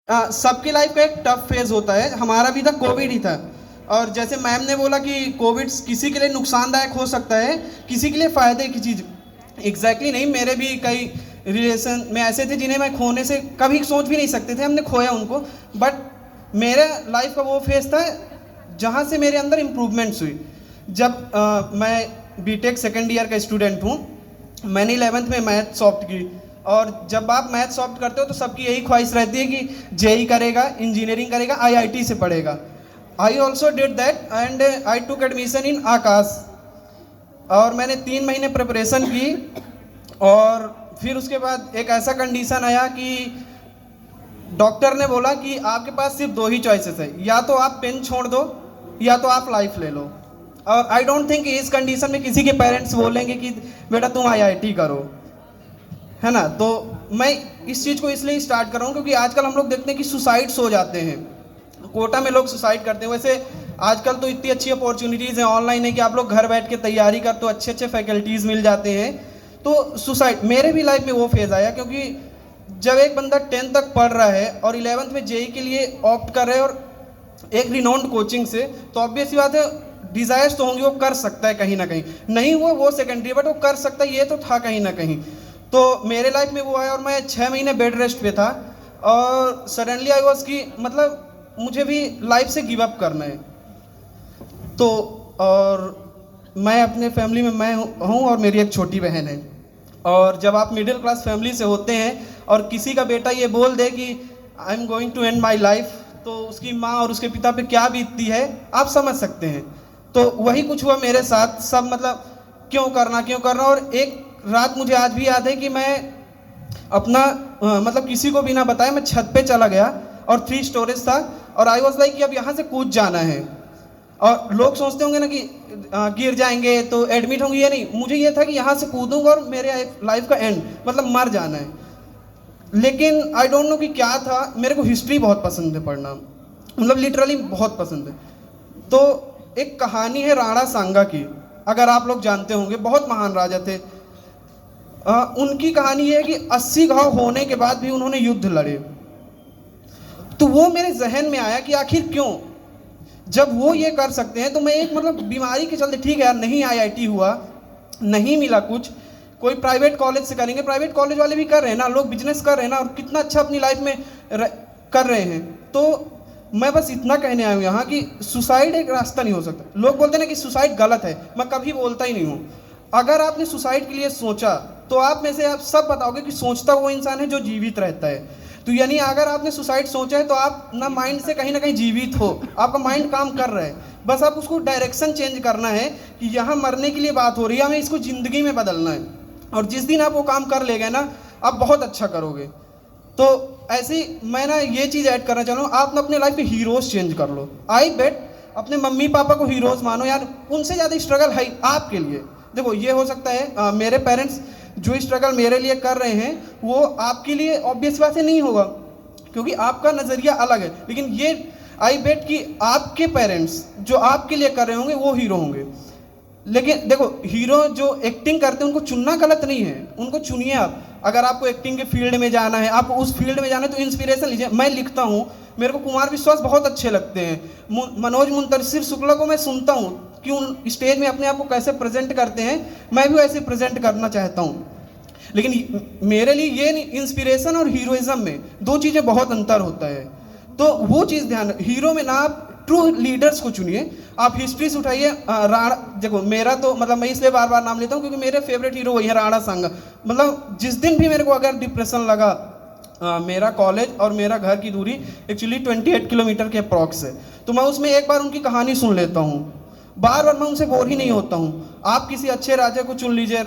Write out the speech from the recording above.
सबकी लाइफ का एक टफ फेज होता है। हमारा भी था, कोविड ही था। और जैसे मैम ने बोला कि कोविड किसी के लिए नुकसानदायक हो सकता है, किसी के लिए फ़ायदे की चीज़। एग्जैक्टली नहीं, मेरे भी कई रिलेशन में ऐसे थे जिन्हें मैं खोने से कभी सोच भी नहीं सकते थे, हमने खोया उनको। बट मेरे लाइफ का वो फेज था जहाँ से मेरे अंदर इम्प्रूवमेंट्स हुई। जब मैं बीटेक सेकेंड ईयर का स्टूडेंट हूँ, मैंने 11th में मैथ सॉफ्ट की। और जब आप मैथ सॉफ्ट करते हो तो सबकी यही ख्वाहिश रहती है कि जेई करेगा, इंजीनियरिंग करेगा, आईआईटी से पढ़ेगा। I also did that and I took admission in Aakash. और मैंने 3 महीने प्रिपरेशन की। और फिर उसके बाद एक ऐसा कंडीशन आया कि डॉक्टर ने बोला कि आपके पास सिर्फ 2 ही चॉइसेस है, या तो आप पेन छोड़ दो या तो आप लाइफ ले लो। और आई डोंट थिंक इस कंडीशन में किसी के पेरेंट्स बोलेंगे कि बेटा तुम आईआईटी करो, है ना। तो मैं इस चीज़ को इसलिए स्टार्ट कर रहा हूँ क्योंकि आजकल हम लोग देखते हैं कि सुसाइड्स हो जाते हैं, कोटा में लोग सुसाइड करते हैं। वैसे आजकल तो इतनी अच्छी अपॉर्चुनिटीज़ हैं ऑनलाइन है कि आप लोग घर बैठ के तैयारी कर तो अच्छे अच्छे फैकल्टीज़ मिल जाते हैं। तो सुसाइड मेरे भी लाइफ में वो फेज़ आया, क्योंकि जब एक बंदा 10th तक पढ़ रहा है और 11th में जेई के लिए ऑप्ट कर रहे हैं और एक रिनाउंड कोचिंग से, तो ऑब्वियस सी बात है डिज़ायर्स तो होंगे, वो कर सकता है कहीं ना कहीं, नहीं वो सेकेंडरी, बट वो कर सकता है, ये तो था कहीं ना कहीं। तो मेरे लाइफ में वो आया और मैं 6 महीने बेड रेस्ट पे था। और सडनली आई वॉज कि मतलब मुझे भी लाइफ से गिव अप करना है। तो और मैं अपने फैमिली में मैं हूँ और मेरी एक छोटी बहन है। और जब आप मिडिल क्लास फैमिली से होते हैं और किसी का बेटा ये बोल दे कि I am going to end my life, तो उसकी माँ और उसके पिता पे क्या बीतती है आप समझ सकते हैं। तो वही कुछ हुआ मेरे साथ। सब मतलब क्यों करना। और एक रात मुझे आज भी याद है कि मैं अपना मतलब किसी को भी ना बताया मैं छत पे चला गया और 3 स्टोरेज था। और आई वॉज लाइक कि अब यहाँ से कूद जाना है। और लोग सोचते होंगे ना कि गिर जाएंगे तो एडमिट होंगे, ये नहीं, मुझे ये था कि यहाँ से कूदूंगा और मेरे लाइफ का एंड मतलब मर जाना है। लेकिन आई डोंट नो कि क्या था, मेरे को हिस्ट्री बहुत पसंद है पढ़ना, मतलब लिटरली बहुत पसंद है। तो एक कहानी है राणा सांगा की, अगर आप लोग जानते होंगे, बहुत महान राजा थे। उनकी कहानी ये है कि 80 घाव होने के बाद भी उन्होंने युद्ध लड़े। तो वो मेरे जहन में आया कि आखिर क्यों, जब वो ये कर सकते हैं तो मैं एक मतलब बीमारी के चलते, ठीक है यार नहीं आईआईटी हुआ, नहीं मिला कुछ, कोई प्राइवेट कॉलेज से करेंगे, प्राइवेट कॉलेज वाले भी कर रहे हैं ना, लोग बिजनेस कर रहे हैं ना, और कितना अच्छा अपनी लाइफ में कर रहे हैं। तो मैं बस इतना कहने आया हूँ यहाँ कि सुसाइड एक रास्ता नहीं हो सकता। लोग बोलते हैं ना कि सुसाइड गलत है, मैं कभी बोलता ही नहीं हूँ। अगर आपने सुसाइड के लिए सोचा तो आप में से आप सब बताओगे कि सोचता वो इंसान है जो जीवित रहता है। तो यानी अगर आपने सुसाइड सोचा है तो आप ना माइंड से कहीं ना कहीं जीवित हो, आपका माइंड काम कर रहा है, बस आप उसको डायरेक्शन चेंज करना है कि यहाँ मरने के लिए बात हो रही है, हमें इसको ज़िंदगी में बदलना है। और जिस दिन आप वो काम कर ले गए ना, आप बहुत अच्छा करोगे। तो ऐसे मैं ना ये चीज़ ऐड करना चाह रहा हूँ, आप ना अपने लाइफ में हीरोज़ चेंज कर लो। आई बेट अपने मम्मी पापा को हीरोज़ मानो यार, उनसे ज़्यादा स्ट्रगल है आपके लिए। देखो ये हो सकता है मेरे पेरेंट्स जो स्ट्रगल मेरे लिए कर रहे हैं वो आपके लिए ऑब्वियस बात है नहीं होगा, क्योंकि आपका नज़रिया अलग है। लेकिन ये आई बेट कि आपके पेरेंट्स जो आपके लिए कर रहे होंगे वो हीरो होंगे। लेकिन देखो हीरो जो एक्टिंग करते हैं उनको चुनना गलत नहीं है, उनको चुनिए आप। अगर आपको एक्टिंग के फील्ड में जाना है, आपको उस फील्ड में जाना है तो इंस्पिरेशन लीजिए। मैं लिखता हूँ, मेरे को कुमार विश्वास बहुत अच्छे लगते हैं, मनोज मुंतशिर शुक्ला को मैं सुनता हूँ कि उन स्टेज में अपने आप को कैसे प्रेजेंट करते हैं, मैं भी वैसे प्रेजेंट करना चाहता हूँ। लेकिन मेरे लिए ये इंस्पिरेशन और हीरोइज्म में 2 चीज़ें बहुत अंतर होता है। तो वो चीज़ ध्यान, हीरो में ना आप ट्रू लीडर्स को चुनिए। आप हिस्ट्री से उठाइए। राणा, देखो मेरा तो मतलब मैं इसलिए बार बार नाम लेता हूँ क्योंकि मेरे फेवरेट हीरो वही है राणा सांगा। मतलब जिस दिन भी मेरे को अगर डिप्रेशन लगा, मेरा कॉलेज और मेरा घर की दूरी एक्चुअली 28 किलोमीटर के अप्रॉक्स है, तो मैं उसमें एक बार उनकी कहानी सुन लेता हूँ, बार बार मैं उनसे बोर ही नहीं होता हूँ। आप किसी अच्छे राजा को चुन लीजिए,